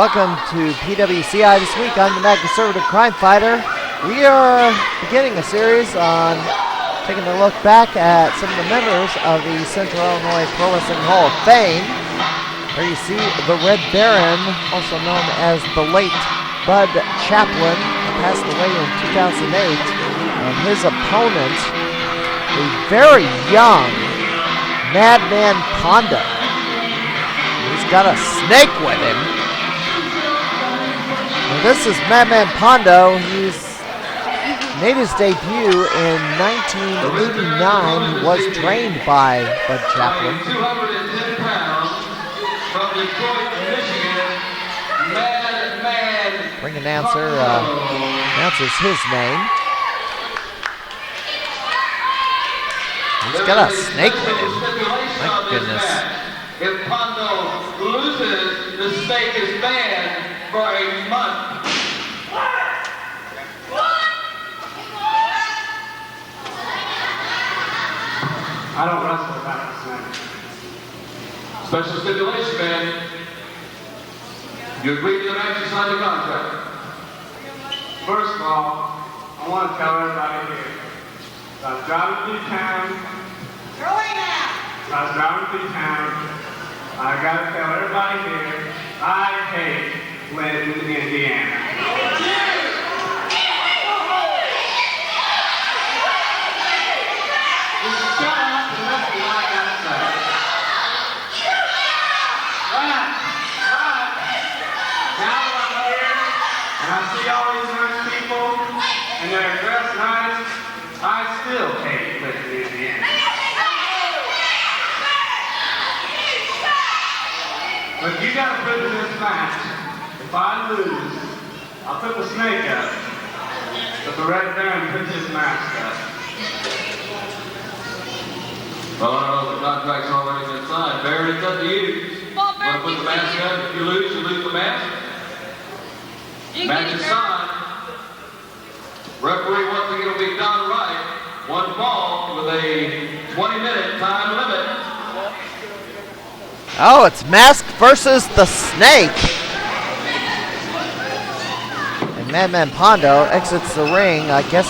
Welcome to PWCI this week. I'm the Mad Conservative Crime Fighter. We are beginning a series on taking a look back at some of the members of the Central Illinois Pro Wrestling Hall of Fame. There you see the Red Baron, also known as the late Bud Chaplin, passed away in 2008. And his opponent, a very young Madman Pondo. He's got a snake with him. And this is Madman Pondo. He's made his debut in 1989. He was trained by Bud Chaplin. 210 pounds from Detroit, Michigan, Madman. Ring announcer announces his name. He's got a snake with him. My goodness. If Pondo loses, the snake is banned for a month. I don't wrestle without the snake. Special stipulation, man. You agree to the match, you signed the contract. First of all, I want to tell everybody here, I was driving through town. I gotta tell everybody here, I hate Clinton, Indiana. Just shut up and listen to what I gotta say. Right. Now that I'm here, and I see all these nice people, and they're dressed nice, I still hate Clinton, Indiana. But you gotta put in this match. If I lose, I'll put the snake up. But the Red Baron puts his mask up. Well, I don't know if the contract's already been signed. Barry, it's up to you. Want to put the mask up? If you lose the mask. Match is signed. Referee wants to get it be done right. One fall with a 20-minute time limit. Oh, it's Mask versus the Snake. And Madman Pondo exits the ring. I guess,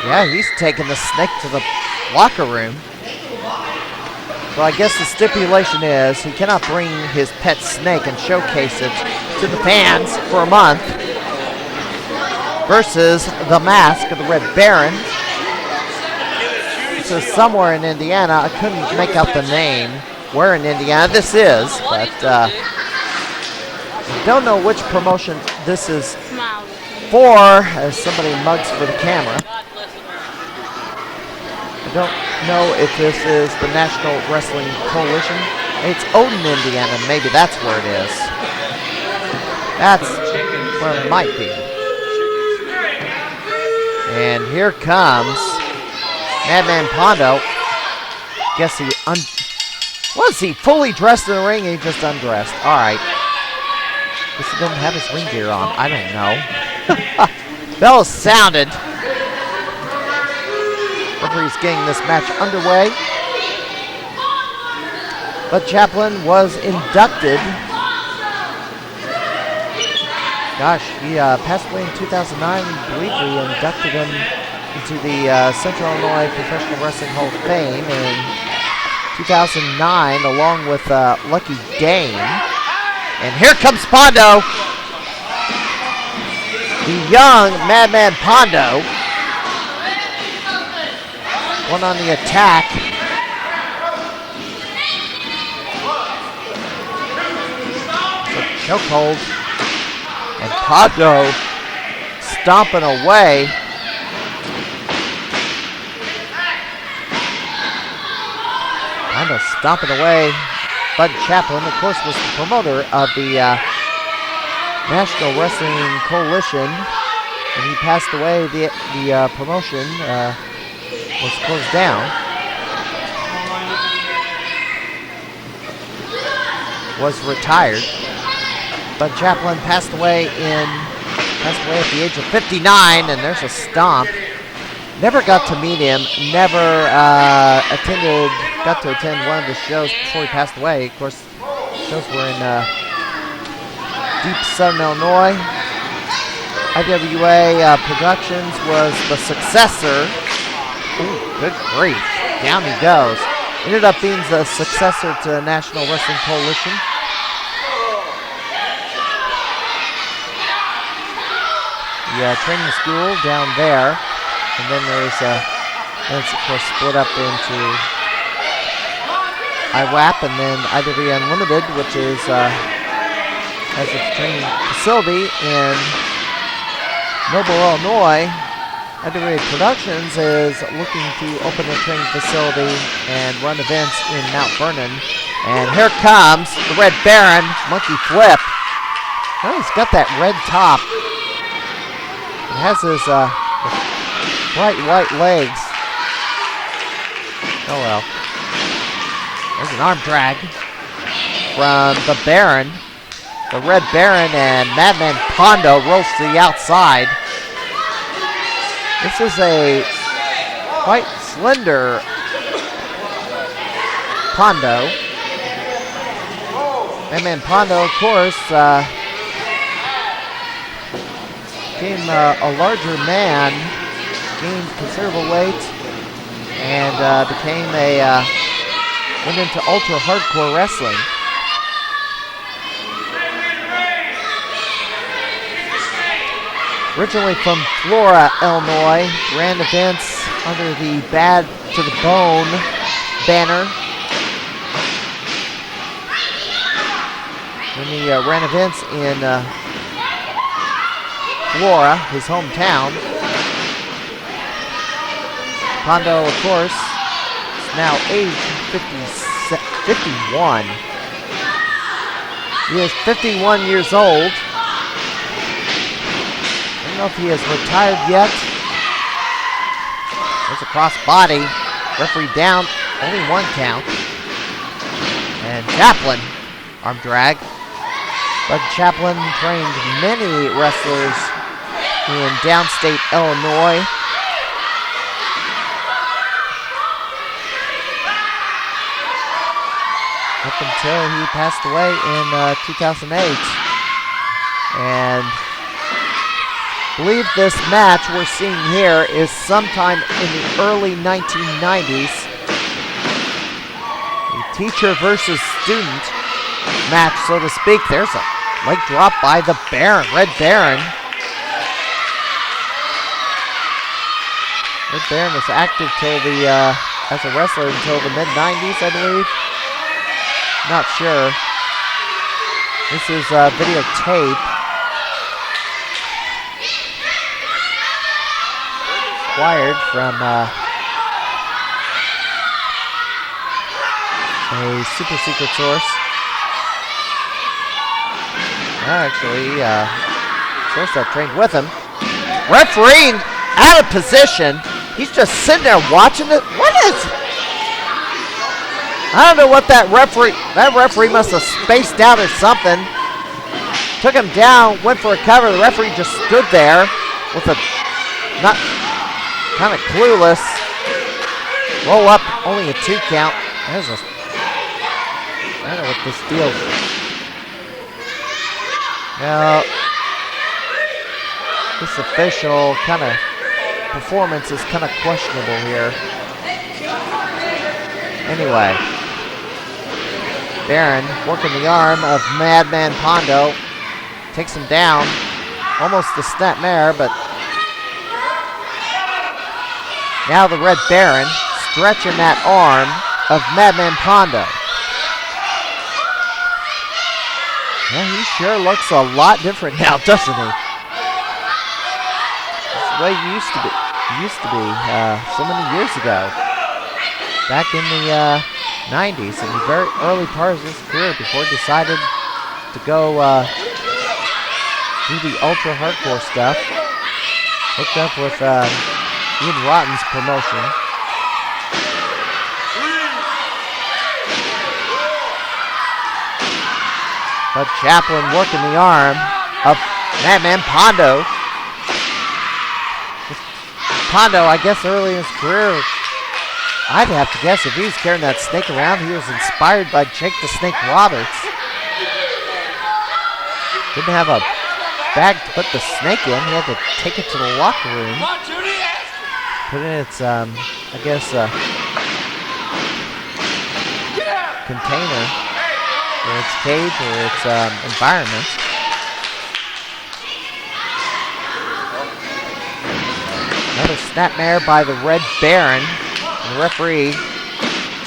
yeah, he's taking the snake to the locker room. So I guess the stipulation is he cannot bring his pet snake and showcase it to the fans for a month. Versus the Mask of the Red Baron. This is somewhere in Indiana. I couldn't make out the name. Where in Indiana this is, but I don't know which promotion this is for, as somebody mugs for the camera. I don't know if this is the National Wrestling Coalition. It's Odin, Indiana. Maybe that's where it is. That's where it might be. And here comes Madman Pondo. Guess he was he fully dressed in the ring? He just undressed. All right. Guess he doesn't have his ring gear on. I don't know. Bell sounded. Referee's getting this match underway. Bud Chaplin was inducted. Gosh, he passed away in 2009. I believe we inducted him into the Central Illinois Professional Wrestling Hall of Fame in 2009, along with Lucky Dane. And here comes Pondo. The young Madman Pondo. One on the attack. Chokehold. And Pondo stomping away. Pondo stomping away. Bud Chaplin, of course, was the promoter of the National Wrestling Coalition. When he passed away, the promotion was closed down. Was retired. Bud Chaplin passed away at the age of 59, and there's a stomp. Never got to meet him. Never got to attend one of the shows before he passed away. Of course, shows were in deep Southern Illinois. IWA Productions was the successor. Ooh, good grief. Down he goes. Ended up being the successor to the National Wrestling Coalition. The training school down there. And then there's, it's of course split up into IWAP and then IWA Unlimited, which is, has its training facility in Noble, Illinois. IWA Productions is looking to open a training facility and run events in Mount Vernon. And here comes the Red Baron, monkey flip. Oh, he's got that red top. He has his bright white legs. Oh well. There's an arm drag from the Baron. The Red Baron and Madman Pondo rolls to the outside. This is a quite slender Pondo. Madman Pondo, of course, became a larger man, gained considerable weight, and went into ultra hardcore wrestling. Originally from Flora, Illinois, ran events under the Bad to the Bone banner. When he ran events in Flora, his hometown. Pondo, of course, is now aged 51. He is 51 years old. I don't know if he has retired yet. There's a cross body. Referee down. Only one count. And Chaplin. Arm drag. Bud Chaplin trained many wrestlers in downstate Illinois. Up until he passed away in 2008. And I believe this match we're seeing here is sometime in the early 1990s. A teacher versus student match, so to speak. There's a leg drop by the Baron, Red Baron. Red Baron was active till the as a wrestler until the mid-90s, I believe. Not sure. This is videotape. Acquired from a super secret source. Actually, source that trained with him. Refereeing out of position. He's just sitting there watching it. What is? I don't know what that referee must have spaced out or something. Took him down, went for a cover. The referee just stood there with a not. Kind of clueless. Roll up, only a 2 count. I don't know what this deal is. Now, this official kind of performance is kind of questionable here. Anyway, Baron working the arm of Madman Pondo. Takes him down. Almost the snapmare, but now the Red Baron stretching that arm of Madman Pondo. Yeah, he sure looks a lot different now, doesn't he? That's the way he used to be so many years ago. Back in the 90s, in the very early part of his career before he decided to go do the ultra hardcore stuff. Hooked up with Ian Rotten's promotion. Bud Chaplin working the arm of Madman Pondo. Pondo, I guess early in his career, I'd have to guess if he was carrying that snake around, he was inspired by Jake the Snake Roberts. Didn't have a bag to put the snake in. He had to take it to the locker room. Put it in its, I guess, container, or its cage, or its environment. Another snapmare by the Red Baron. And the referee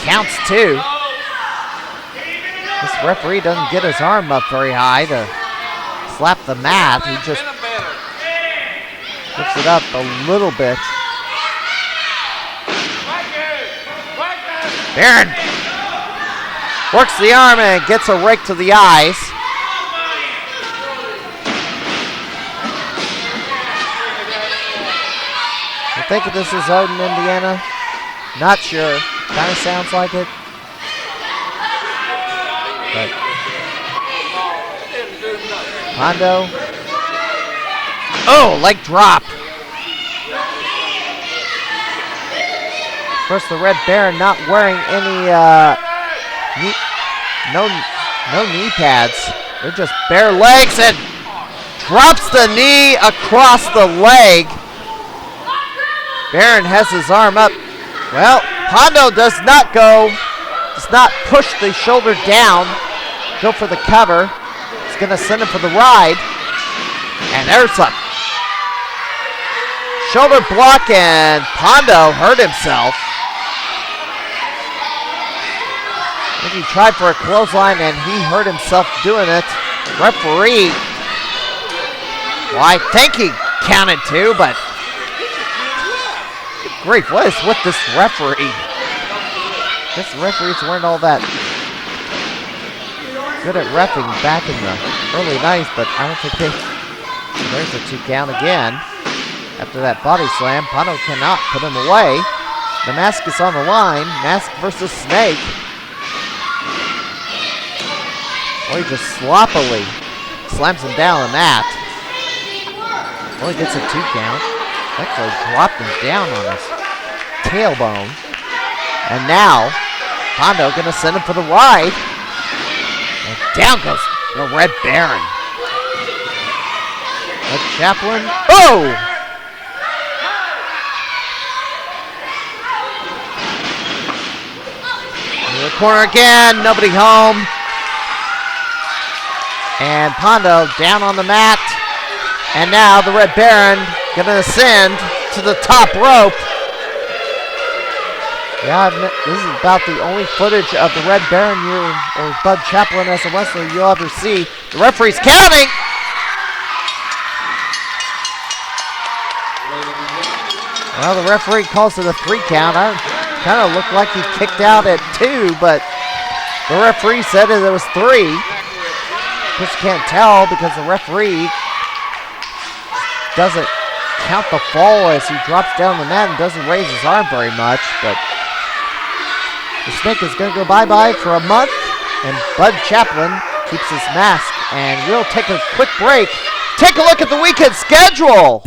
counts 2. This referee doesn't get his arm up very high to slap the mat. He just lifts it up a little bit. Baron works the arm and gets a rake to the eyes. I think this is Odin, Indiana. Not sure. Kind of sounds like it. But Pondo. Oh, leg drop. Of course, the Red Baron not wearing any no knee pads. They're just bare legs, and drops the knee across the leg. Baron has his arm up. Well, Pondo does not push the shoulder down, go for the cover. He's going to send him for the ride. And there's a shoulder block, and Pondo hurt himself. I think he tried for a clothesline, and he hurt himself doing it. Referee, well, I think he counted 2, but grief, what is with this referee? This referees weren't all that good at reffing back in the early 90s, but I don't think they... There's a 2 count again. After that body slam, Pondo cannot put him away. The mask is on the line. Mask versus Snake. Well, he just sloppily slams him down on that. Well, he gets a 2 count. Actually dropped him down on his tailbone. And now, Pondo gonna send him for the ride. And down goes the Red Baron. Bud Chaplin. Oh! In the corner again, nobody home. And Pondo down on the mat. And now the Red Baron gonna ascend to the top rope. Yeah, this is about the only footage of the Red Baron or Bud Chaplin as a wrestler you'll ever see. The referee's counting. Well, the referee calls it a 3 count. I kind of looked like he kicked out at 2, but the referee said it was 3. Just can't tell because the referee doesn't count the fall as he drops down the mat and doesn't raise his arm very much, but the Snake is going to go bye-bye for a month, and Bud Chaplin keeps his mask. And we'll take a quick break. Take a look at the weekend schedule.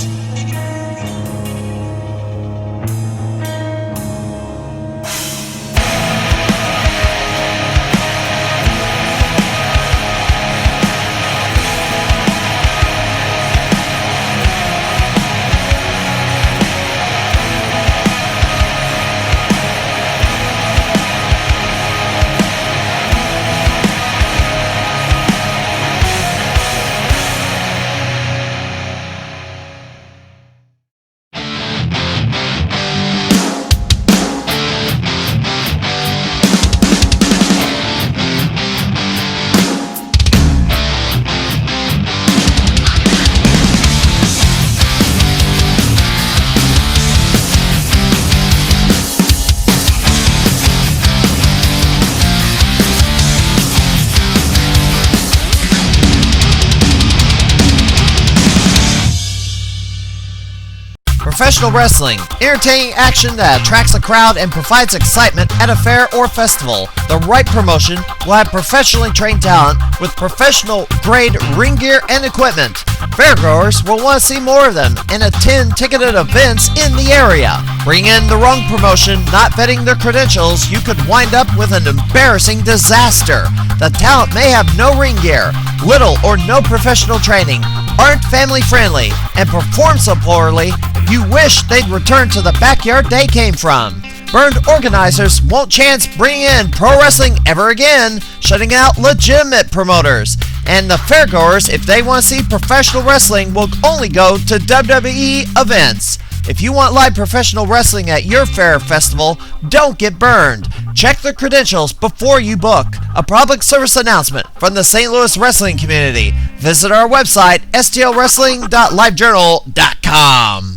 Professional wrestling. Entertaining action that attracts a crowd and provides excitement at a fair or festival. The right promotion will have professionally trained talent with professional grade ring gear and equipment. Fairgoers will want to see more of them and attend ticketed events in the area. Bring in the wrong promotion, not vetting their credentials, you could wind up with an embarrassing disaster. The talent may have no ring gear, little or no professional training, aren't family friendly, and perform so poorly you wish they'd return to the backyard they came from. Burned organizers won't chance bringing in pro wrestling ever again, shutting out legitimate promoters. And the fairgoers, if they want to see professional wrestling, will only go to WWE events. If you want live professional wrestling at your fair festival, don't get burned. Check the credentials before you book. A public service announcement from the St. Louis wrestling community. Visit our website, stlwrestling.livejournal.com.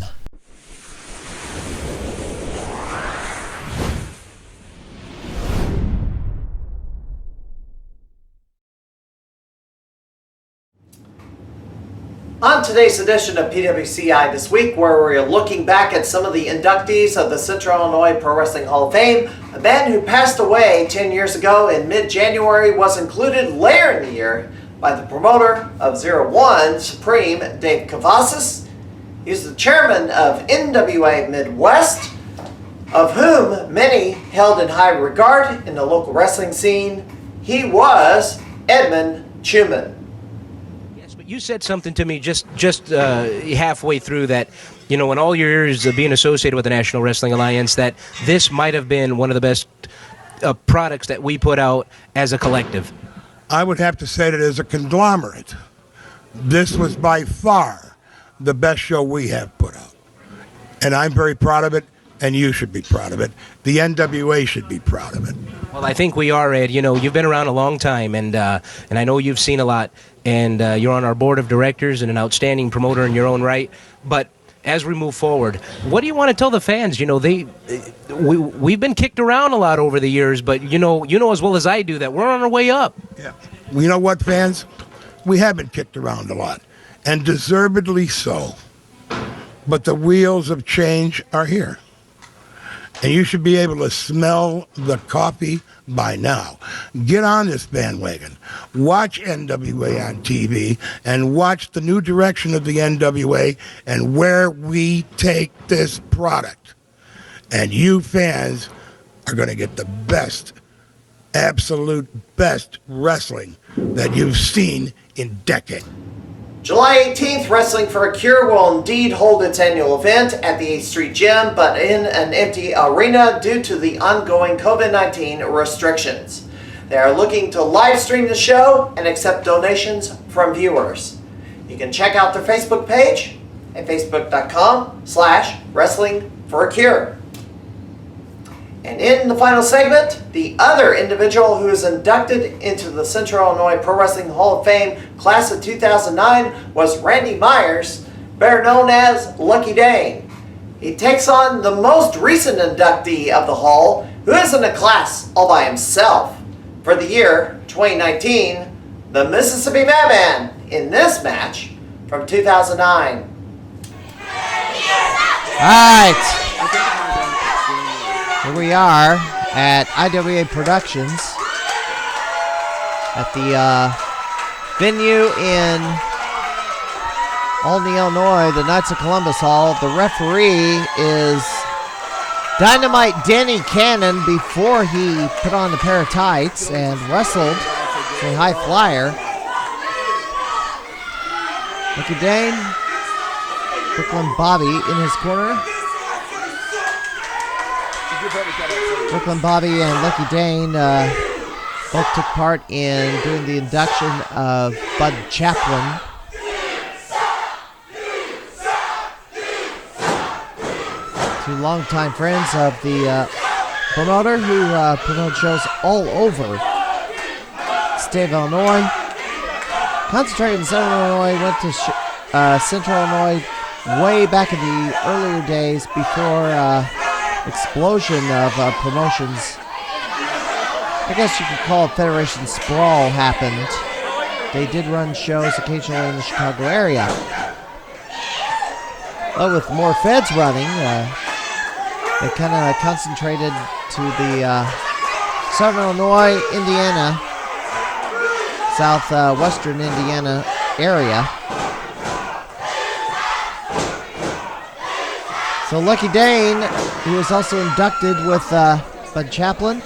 On today's edition of PWCI This Week, where we're looking back at some of the inductees of the Central Illinois Pro Wrestling Hall of Fame, a man who passed away 10 years ago in mid-January was included later in the year by the promoter of 01 Supreme, Dave Cavazos. He's the chairman of NWA Midwest, of whom many held in high regard in the local wrestling scene. He was Edmund Chuman. You said something to me just halfway through that, you know, in all your years of being associated with the National Wrestling Alliance, that this might have been one of the best products that we put out as a collective. I would have to say that as a conglomerate, this was by far the best show we have put out. And I'm very proud of it, and you should be proud of it. The NWA should be proud of it. Well, I think we are, Ed. You know, you've been around a long time, and I know you've seen a lot. And you're on our board of directors and an outstanding promoter in your own right. But as we move forward, what do you want to tell the fans? You know, we've been kicked around a lot over the years, but you know as well as I do that we're on our way up. Yeah. Well, you know what, fans? We have been kicked around a lot, and deservedly so. But the wheels of change are here. And you should be able to smell the coffee by now. Get on this bandwagon. Watch NWA on TV and watch the new direction of the NWA and where we take this product. And you fans are going to get the best, absolute best wrestling that you've seen in decades. July 18th, Wrestling for a Cure will indeed hold its annual event at the 8th Street Gym, but in an empty arena due to the ongoing COVID-19 restrictions. They are looking to live stream the show and accept donations from viewers. You can check out their Facebook page at facebook.com/wrestlingforacure. And in the final segment, the other individual who is inducted into the Central Illinois Pro Wrestling Hall of Fame class of 2009 was Randy Myers, better known as Lucky Dane. He takes on the most recent inductee of the Hall, who is in a class all by himself. For the year 2019, the Mississippi Madman in this match from 2009. All right. Here we are at IWA Productions at the venue in Albany, Illinois, the Knights of Columbus Hall. The referee is Dynamite Danny Cannon before he put on a pair of tights and wrestled a high flyer. Lucky Dane, Brooklyn Bobby in his corner. Brooklyn Bobby and Lucky Dane both took part in doing the induction of Bud Chaplin. Two longtime friends of the promoter who promoted shows all over the state of Illinois. Concentrated in Central Illinois, went to Central Illinois way back in the earlier days before explosion of promotions. I guess you could call it Federation Sprawl happened. They did run shows occasionally in the Chicago area. Well, with more feds running, they kind of concentrated to the Southern Illinois, Indiana, southwestern Indiana area. So Lucky Dane, who was also inducted with Bud Chaplin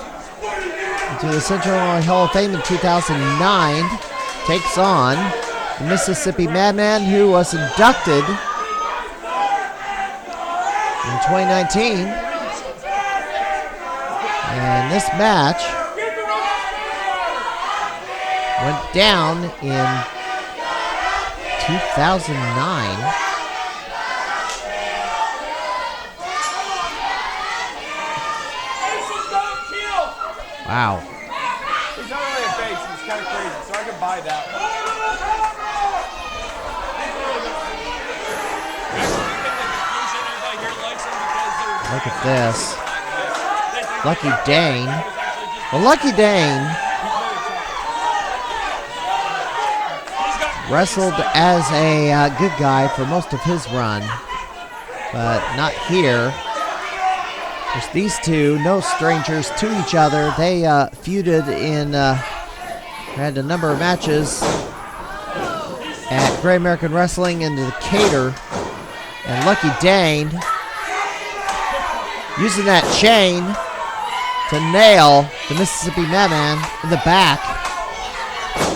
into the Central Illinois Hall of Fame in 2009, takes on the Mississippi Madman, who was inducted in 2019. And this match went down in 2009. Wow. He's not really a base, he's kind of crazy, so I can buy that one. Look at this. Lucky Dane. Well, Lucky Dane wrestled as a good guy for most of his run, but not here. There's these two, no strangers to each other. They feuded in, had a number of matches at Great American Wrestling in Decatur. And Lucky Dane using that chain to nail the Mississippi Madman in the back.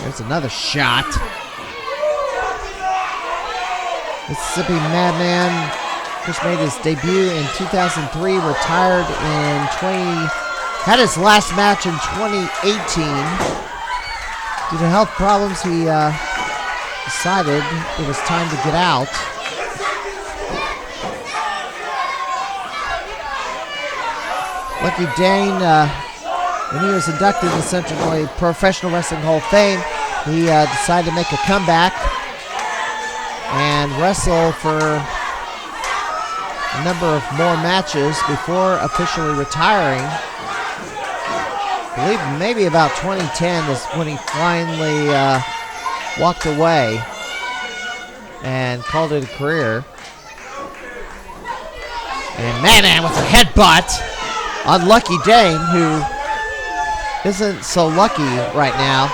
There's another shot. Mississippi Madman first made his debut in 2003, retired in had his last match in 2018. Due to health problems, he decided it was time to get out. Lucky Dane, when he was inducted in the Central Illinois Professional Wrestling Hall of Fame, he decided to make a comeback and wrestle for a number of more matches before officially retiring. I believe maybe about 2010 is when he finally walked away and called it a career. And Madman with a headbutt on Lucky Dane, who isn't so lucky right now.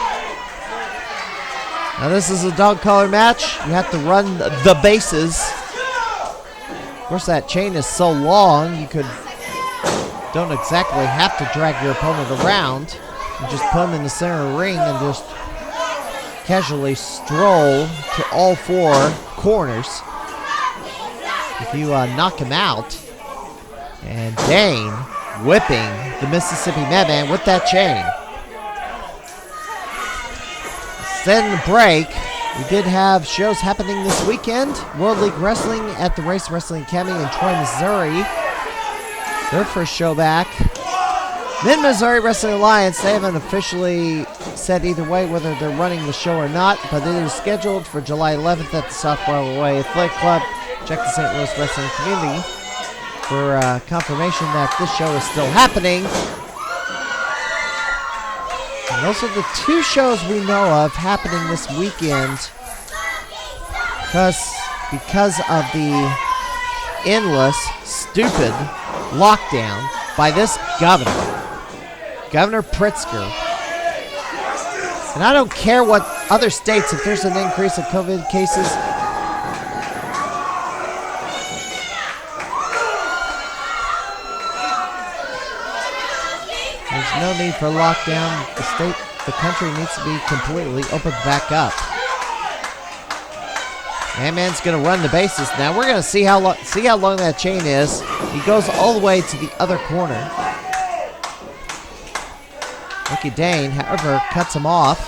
Now this is a dog collar match. You have to run the bases. Of course, that chain is so long, you don't exactly have to drag your opponent around. You just put him in the center of the ring and just casually stroll to all four corners. If you knock him out, and Dane whipping the Mississippi Madman with that chain. Then break. We did have shows happening this weekend. World League Wrestling at the Race Wrestling Academy in Troy, Missouri. Their first show back. Mid-Missouri Wrestling Alliance, they haven't officially said either way whether they're running the show or not, but it is scheduled for July 11th at the South Broadway Athletic Club. Check the St. Louis Wrestling Community for confirmation that this show is still happening. And those are the two shows we know of happening this weekend because of the endless, stupid lockdown by this governor, Governor Pritzker. And I don't care what other states, if there's an increase of COVID cases, there's no need for lockdown. The country needs to be completely opened back up. Madman's going to run the bases now. We're going to see how long that chain is. He goes all the way to the other corner. Lucky Dane, however, cuts him off.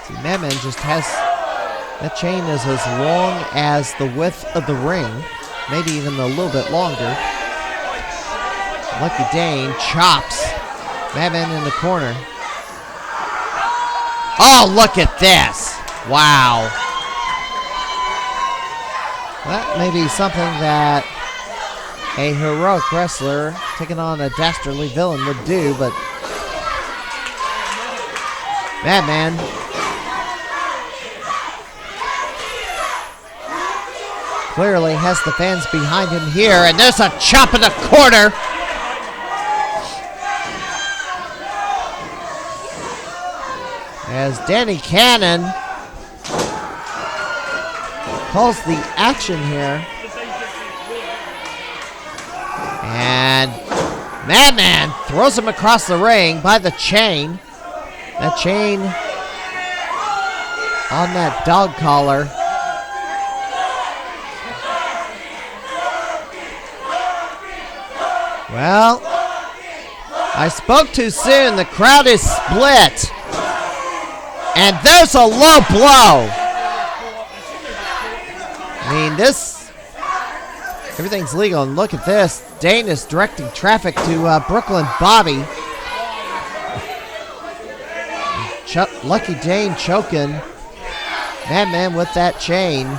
See, Madman just has that chain is as long as the width of the ring, maybe even a little bit longer. Lucky Dane chops Madman in the corner. Oh, look at this. Wow. That may be something that a heroic wrestler taking on a dastardly villain would do, but Madman Clearly has the fans behind him here, and there's a chop in the corner. As Danny Cannon calls the action here. And Madman throws him across the ring by the chain. That chain on that dog collar. Well, I spoke too soon. The crowd is split. And there's a low blow. I mean, everything's legal. And look at this. Dane is directing traffic to Brooklyn Bobby. Lucky Dane choking Madman with that chain.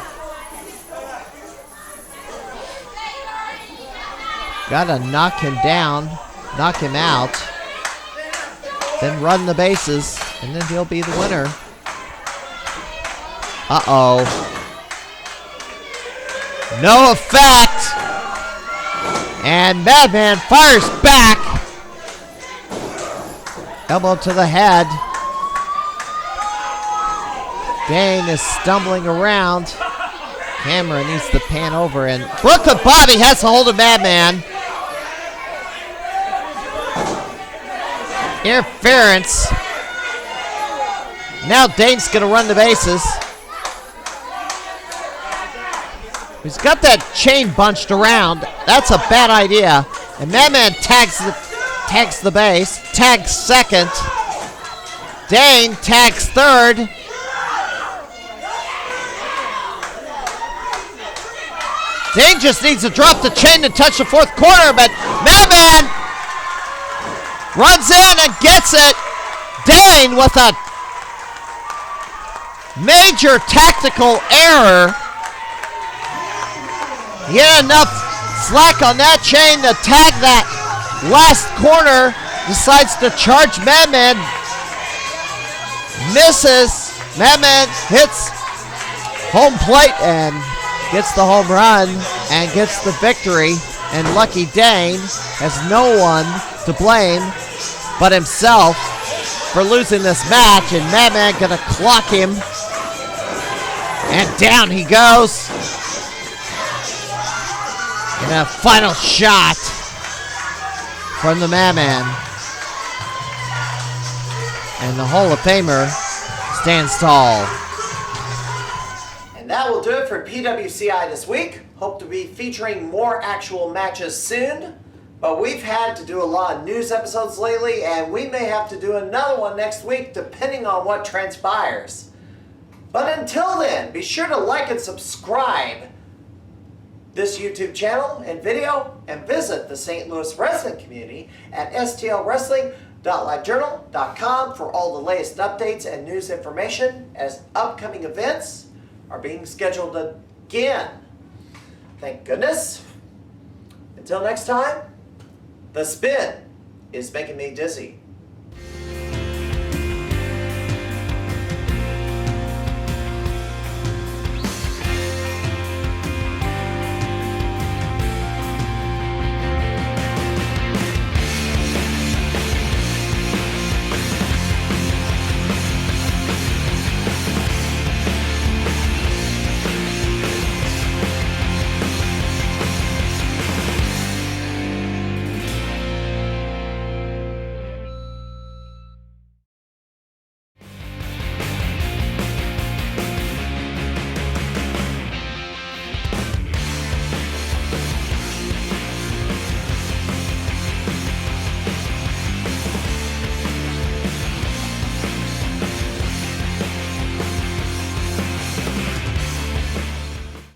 Gotta knock him down, knock him out, then run the bases, and then he'll be the winner. Uh-oh. No effect! And Madman fires back. Elbow to the head. Dane is stumbling around. Camera needs to pan over, and Brooklyn Bobby has a hold of Madman. Interference. Now Dane's going to run the bases. He's got that chain bunched around. That's a bad idea. And Madman tags the base. Tags second. Dane tags third. Dane just needs to drop the chain to touch the fourth corner, but Madman runs in and gets it. Dane with a major tactical error. He had enough slack on that chain to tag that last corner. Decides to charge Madman. Misses. Madman hits home plate and gets the home run and gets the victory. And Lucky Dane has no one to blame but himself for losing this match. And Madman gonna clock him. And down he goes. And a final shot from the Madman. And the Hall of Famer stands tall. And that will do it for PWCI this week. Hope to be featuring more actual matches soon. But we've had to do a lot of news episodes lately, and we may have to do another one next week depending on what transpires. But until then, be sure to like and subscribe this YouTube channel and video, and visit the St. Louis wrestling community at stlwrestling.livejournal.com for all the latest updates and news information as upcoming events are being scheduled again. Thank goodness. Until next time, the spin is making me dizzy.